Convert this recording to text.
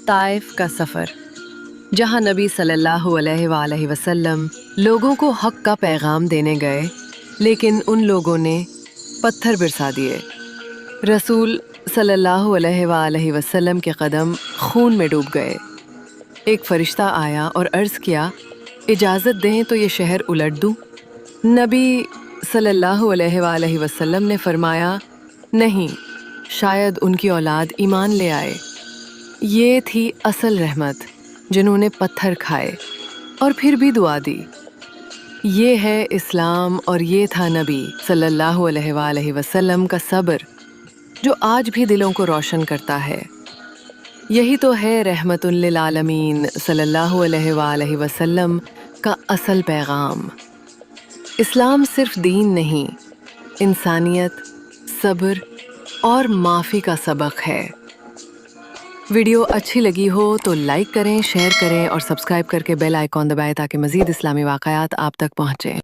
طائف کا سفر، جہاں نبی صلی اللہ علیہ وآلہ وسلم لوگوں کو حق کا پیغام دینے گئے، لیکن ان لوگوں نے پتھر برسا دیے۔ رسول صلی اللہ علیہ وآلہ وسلم کے قدم خون میں ڈوب گئے۔ ایک فرشتہ آیا اور عرض کیا، اجازت دیں تو یہ شہر الٹ دوں؟ نبی صلی اللہ علیہ وآلہ وسلم نے فرمایا، نہیں، شاید ان کی اولاد ایمان لے آئے۔ یہ تھی اصل رحمت، جنہوں نے پتھر کھائے اور پھر بھی دعا دی۔ یہ ہے اسلام، اور یہ تھا نبی صلی اللہ علیہ وآلہ وسلم کا صبر، جو آج بھی دلوں کو روشن کرتا ہے۔ یہی تو ہے رحمت للعالمین صلی اللہ علیہ وآلہ وسلم کا اصل پیغام۔ اسلام صرف دین نہیں، انسانیت، صبر اور معافی کا سبق ہے۔ ویڈیو اچھی لگی ہو تو لائک کریں، شیئر کریں اور سبسکرائب کر کے بیل آئیکن دبائیں تاکہ مزید اسلامی واقعات آپ تک پہنچیں۔